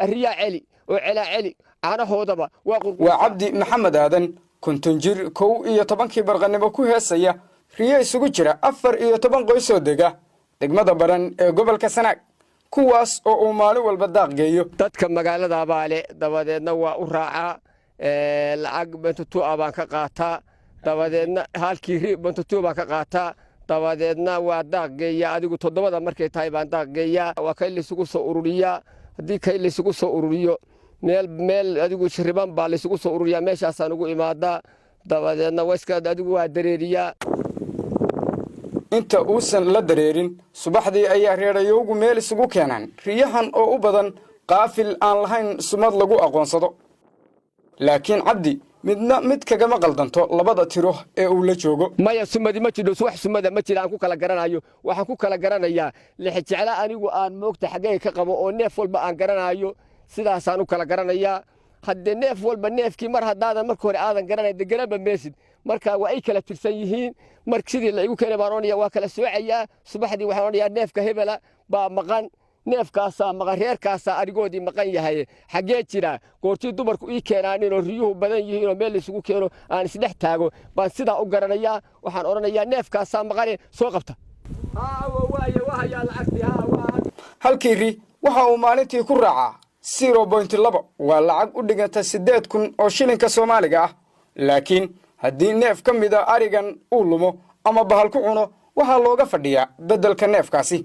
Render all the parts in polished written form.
الرياء علي وعلى علي أنا هو دبا وعبدي محمد آدن كنت نجر كو إيا طبان كي برغنبا كو هاسيا رياء سوغو جرا أفر إيا طبان قويسو ديغا دegmada baran ee gobolka Sanaag kuwaas oo uu maalin walba daaq geeyo dadka magaalada Abaale dabadeedna waa u raacaa lacag bantu abaan ka qaataa dabadeedna halkii bantu baan ka qaataa dabadeedna waa daaq geeya adigu todobada markay tahay baan daaq geeya waa kay la isugu soo ururiya hadii kay la isugu soo ururiyo meel adigu shiriban baa la isugu soo ururiya meeshaas aan ugu imaada dabadeedna wayska adigu waa dareeriya inta uusan la dareerin subaxdii ayaa reerayowgu meel isugu keenan riyahan oo u badan qaafil aan lahayn sumad lagu aqoonsado laakiin cabdi mid kaga maqaldanto labada tiro ee uu la joogo maya sumadi ma jiro wax sumada ma jiraan ku kala garanayo waxaan ku kala garanayaa lix jecla anigu aan moogta xagee ka qabo oo neef walba aan garanayo sidaas aan u kala garanayaa haddii neef walba neefkii mar haddaadan marka hore aadan garanay deganaba meesid marka waa ay kala tirsan yihiin markii sidii la igu keenay baan oonaya waa kala soocayaa subaxdii waxaan oonaya neefka hebela baa maqan neefkaasa maqan reerkaasa arigoodii maqan yahay xagee jira goortii dumarku ii keenaan inoo riyuhu badan yihiin oo meel la isugu keeno aan isdhex taago baan sidaa u garanayaa waxaan oranayaa neefkaasa maqane soo qabta halkii ri waxa uu maalintii ku raacaa 0.2 waa lacag u dhiganta 8,000 oo shilinka Soomaaliga ah laakiin haddii neef ka mid ah arigan uu lumo ama bahal ku cuno waxa looga fadhiyaa beddelka neefkaasi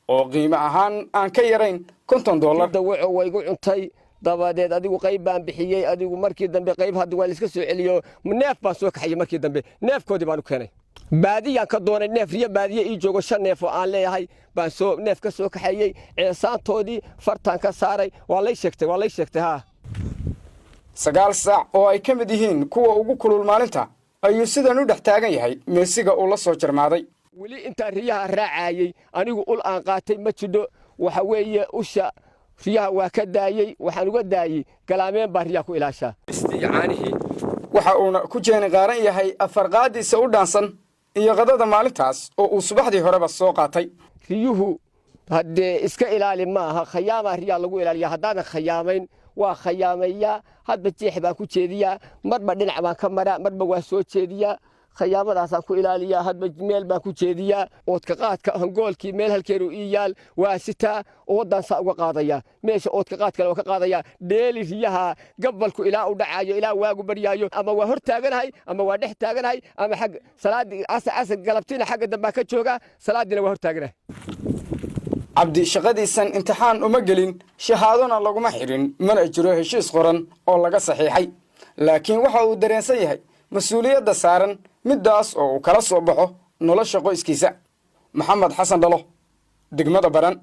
oo qiimo ahaan aan ka yarayn $50 dawaco way igu cuntay dabadeed adigu qayb baan bixiyay adigu markii dambe qayb hadda waa la iska soo celiyo neef baan soo kaxay markii dambe neefkoodii baan u keenay baadiyaan ka doonay neef riya baadiye ii joogo 5 neef oo aan leeyahay baan soo neef ka soo kaxayay ceesaantoodii fartaan ka saaray waa la sheegtay ha 9 saac oo ay ka mid yihiin kuwa ugu kulul maalinta ayuu sidan u dhex taagan yahay meesiga uu la soo jarmaaday weli inta riyaha raacayay anigu ul aan qaatay ma jidho waxa weeye usha riyaha waa ka daayay waxaan uga daayay galaameen baa riyaha ku ilaashaa istiicaanihii waxa uuna ku jeeni qaaran yahay afar qaadiisa u dhaansan iyo qadada maalintaas oo uu subaxdii horeba soo qaatay riyuhu haddee iska ilaali ma aha khayaama riyaha lagu ilaaliya haddaadan khayaamayn waa khayaamaya hadba jeex baan ku jeediyaa marba dhinac baan ka maraa marba waa soo jeediyaa khayaamadaasaan ku ilaaliyaa hadba meel baan ku jeediyaa oodka qaadka hangoolkii meel halkeedu ii yaal waa sitaa waddansaa uga qaadaya meesha oodka qaadkale waa ka qaadaya dheeli riyaha gabalku ilaa u dhacayo ilaa waagu baryaayo ama waa hor taaganahay ama waa dhex taaganahay ama xag salaadii asar galabtiina xagga dambaa ka jooga salaadiina waa hor taaganahay cabdi shaqadiisan imtixaan uma gelin shahaadona laguma xirin mana jiro heshiis qoran oo laga saxiixay laakiin waxa uu dareensan yahay mas'uuliyadda saaran midaas oo uu kala soo baxo nolosha qoyskiisa maxamed xasan dhalo degmada baran